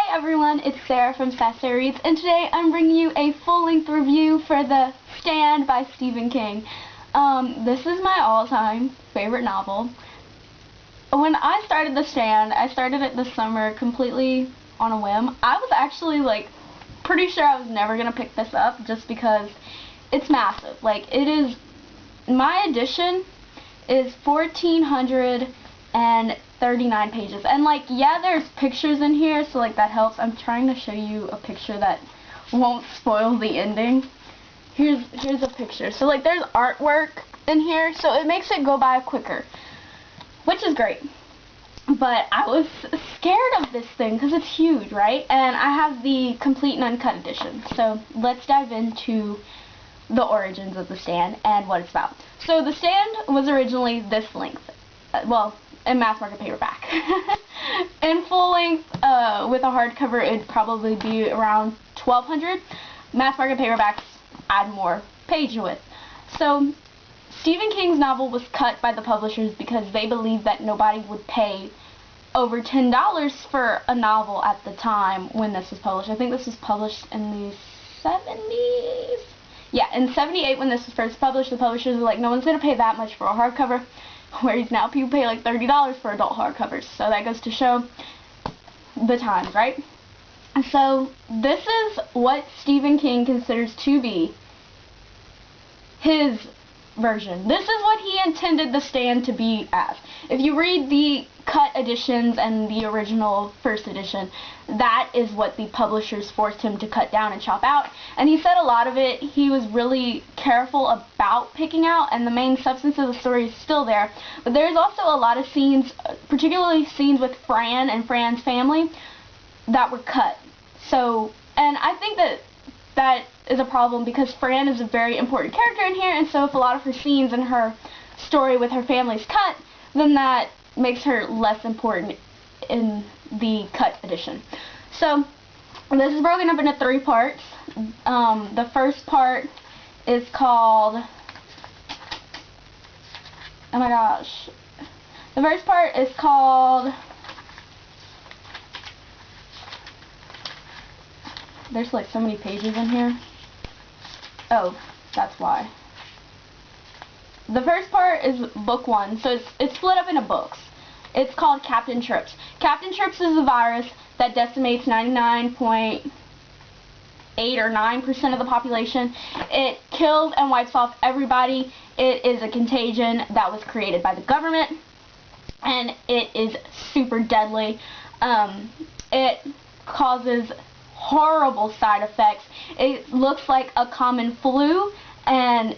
Hi everyone, it's Sarah from Sassy Reads, and today I'm bringing you a full-length review for The Stand by Stephen King. This is my all-time favorite novel. When I started The Stand, I started it this summer completely on a whim. I was actually pretty sure I was never going to pick this up just because it's massive. My edition is 1,439 pages, and yeah, there's pictures in here, so that helps. I'm trying to show you a picture that won't spoil the ending. Here's a picture. So there's artwork in here, so it makes it go by quicker, which is great. But I was scared of this thing because it's huge, right? And I have the complete and uncut edition. So let's dive into the origins of The Stand and what it's about. So The Stand was originally this length. In mass market paperback. In full length, with a hardcover, it'd probably be around 1,200. Mass market paperbacks add more page width. So Stephen King's novel was cut by the publishers because they believed that nobody would pay over $10 for a novel at the time when this was published. I think this was published in the 70s. Yeah, in 78 when this was first published, the publishers were like, no one's going to pay that much for a hardcover. Whereas now people pay $30 for adult hardcovers. So that goes to show the times, right? So this is what Stephen King considers to be his version. This is what he intended The Stand to be as. If you read the cut editions and the original first edition, that is what the publishers forced him to cut down and chop out. And he said a lot of it he was really careful about picking out, and the main substance of the story is still there. But there's also a lot of scenes, particularly scenes with Fran and Fran's family, that were cut. So, and I think that is a problem because Fran is a very important character in here, and so if a lot of her scenes and her story with her family is cut, then that makes her less important in the cut edition. So this is broken up into 3 parts. The first part is called, oh my gosh, the first part is called, there's so many pages in here. Oh, that's why. The first part is book 1, so it's split up into books. It's called Captain Trips. Captain Trips is a virus that decimates 99.8 or 9% of the population. It kills and wipes off everybody. It is a contagion that was created by the government, and it is super deadly. It causes horrible side effects. It looks like a common flu, and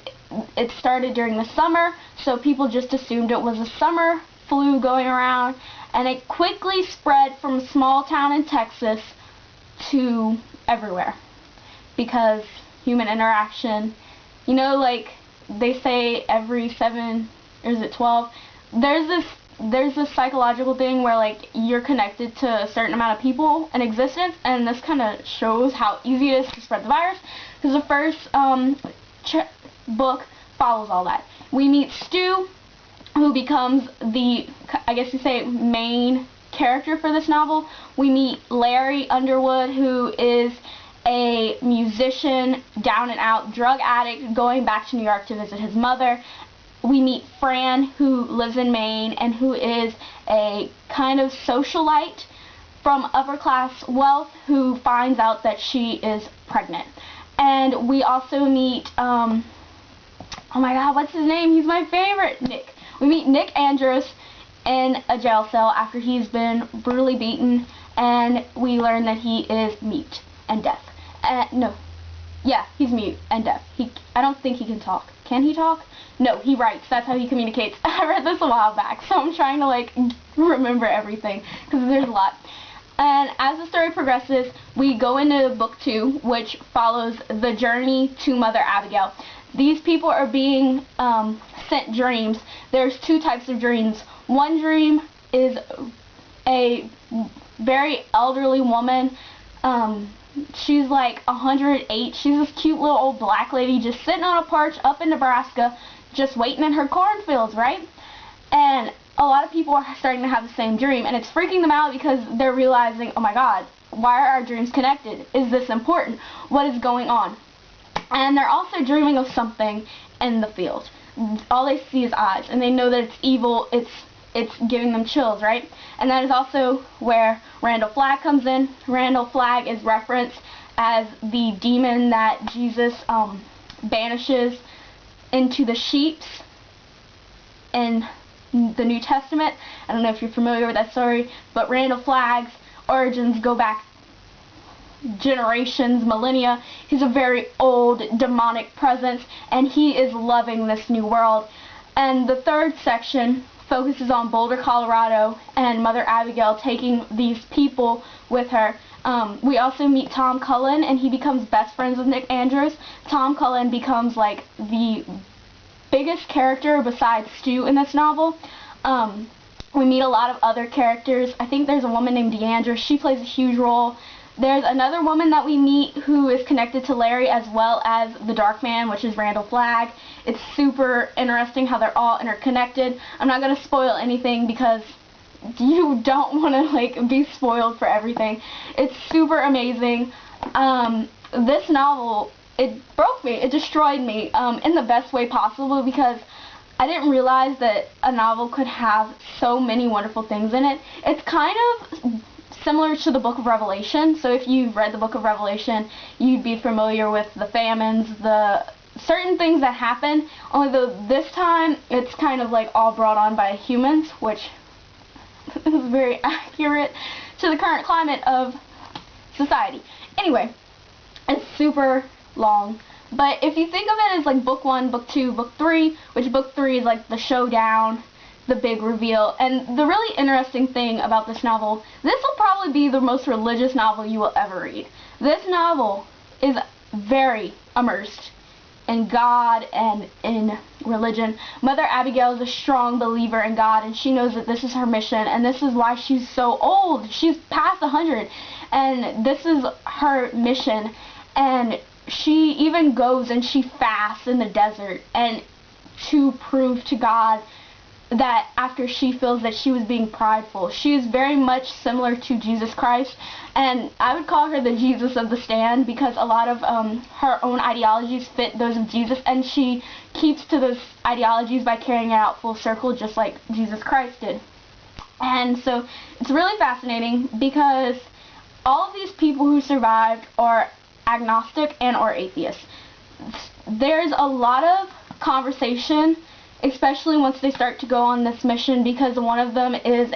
it started during the summer, so people just assumed it was a summer flu going around, and it quickly spread from a small town in Texas to everywhere because human interaction. You know, they say every 7, or is it 12, there's this psychological thing where you're connected to a certain amount of people in existence, and this kind of shows how easy it is to spread the virus, because the first book follows all that. We meet Stu, who becomes the, I guess you say, main character for this novel. We meet Larry Underwood, who is a musician, down and out drug addict, going back to New York to visit his mother. We meet Fran, who lives in Maine and who is a kind of socialite from upper class wealth who finds out that she is pregnant. And we also meet, oh my god, what's his name? He's my favorite, Nick. We meet Nick Andrews in a jail cell after he's been brutally beaten, and we learn that he is mute and deaf. He's mute and deaf. I don't think he can talk. Can he talk? No, he writes. That's how he communicates. I read this a while back, so I'm trying to remember everything because there's a lot. And as the story progresses, we go into book 2, which follows the journey to Mother Abigail. These people are being sent dreams. There's 2 types of dreams. One dream is a very elderly woman. She's 108. She's this cute little old black lady just sitting on a porch up in Nebraska, just waiting in her cornfields, right? And a lot of people are starting to have the same dream, and it's freaking them out because they're realizing, oh my god, Why are our dreams connected? Is this important? What is going on? And they're also dreaming of something in the field. All they see is eyes, and they know that it's evil. It's giving them chills, right? And that is also where Randall Flagg comes in. Randall Flagg is referenced as the demon that Jesus banishes into the sheep in the New Testament. I don't know if you're familiar with that story, but Randall Flagg's origins go back generations, millennia. He's a very old demonic presence, and he is loving this new world. And the third section focuses on Boulder, Colorado, and Mother Abigail taking these people with her. We also meet Tom Cullen, and he becomes best friends with Nick Andrews. Tom Cullen becomes like the biggest character besides Stu in this novel. We meet a lot of other characters. I think there's a woman named Deandra. She plays a huge role. There's another woman that we meet who is connected to Larry, as well as the Dark Man, which is Randall Flagg. It's super interesting how they're all interconnected. I'm not going to spoil anything because you don't want to like be spoiled for everything. It's super amazing. This novel, it broke me. It destroyed me in the best way possible, because I didn't realize that a novel could have so many wonderful things in it. It's kind of similar to the Book of Revelation. So if you've read the Book of Revelation, you'd be familiar with the famines, the certain things that happen, only though this time it's kind of like all brought on by humans, which is very accurate to the current climate of society. Anyway, it's super long, but if you think of it as like book 1, book 2, book 3, which book 3 is like the showdown, the big reveal. And the really interesting thing about this novel, this will probably be the most religious novel you will ever read. This novel is very immersed in God and in religion. Mother Abigail is a strong believer in God, and she knows that this is her mission, and this is why she's so old. She's past 100, and this is her mission. And she even goes and she fasts in the desert, and to prove to God that after she feels that she was being prideful. She is very much similar to Jesus Christ, and I would call her the Jesus of the stand, because a lot of her own ideologies fit those of Jesus, and she keeps to those ideologies by carrying it out full circle, just like Jesus Christ did. And so it's really fascinating, because all of these people who survived are agnostic and or atheists. There's a lot of conversation, especially once they start to go on this mission, because one of them is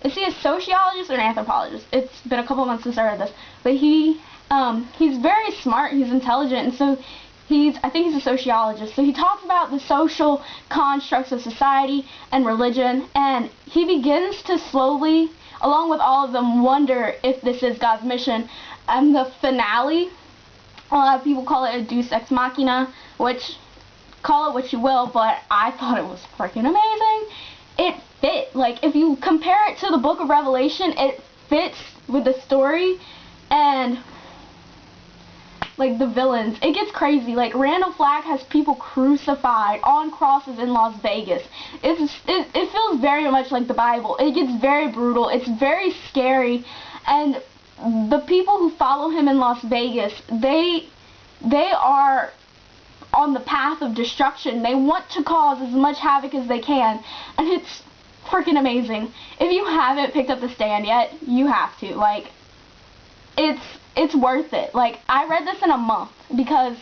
is he a sociologist or an anthropologist? It's been a couple months since I read this, but he's very smart, he's intelligent, and so I think he's a sociologist. So he talks about the social constructs of society and religion, and he begins to slowly, along with all of them, wonder if this is God's mission. And the finale, a lot of people call it a deus ex machina, which, call it what you will, but I thought it was freaking amazing. It fit. Like, if you compare it to the Book of Revelation, it fits with the story and like the villains. It gets crazy. Like, Randall Flagg has people crucified on crosses in Las Vegas. It feels very much like the Bible. It gets very brutal. It's very scary, and the people who follow him in Las Vegas, they are on the path of destruction. They want to cause as much havoc as they can, and it's freaking amazing. If you haven't picked up The Stand yet, you have to. Like, it's worth it. Like, I read this in a month because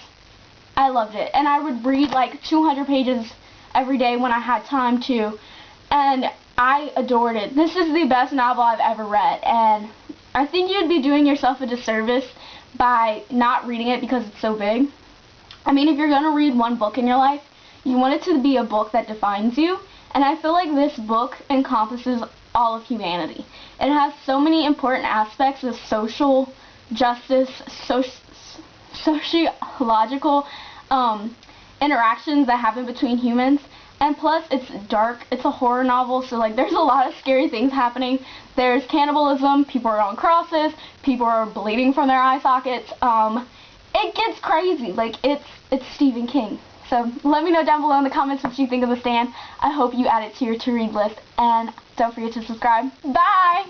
I loved it, and I would read like 200 pages every day when I had time to, and I adored it. This is the best novel I've ever read, and I think you'd be doing yourself a disservice by not reading it because it's so big. I mean, if you're going to read one book in your life, you want it to be a book that defines you, and I feel like this book encompasses all of humanity. It has so many important aspects of social justice, sociological interactions that happen between humans, and plus it's dark. It's a horror novel, so like there's a lot of scary things happening. There's cannibalism, people are on crosses, people are bleeding from their eye sockets. It gets crazy. Like, it's Stephen King. So let me know down below in the comments what you think of The Stand. I hope you add it to your to-read list, and don't forget to subscribe. Bye!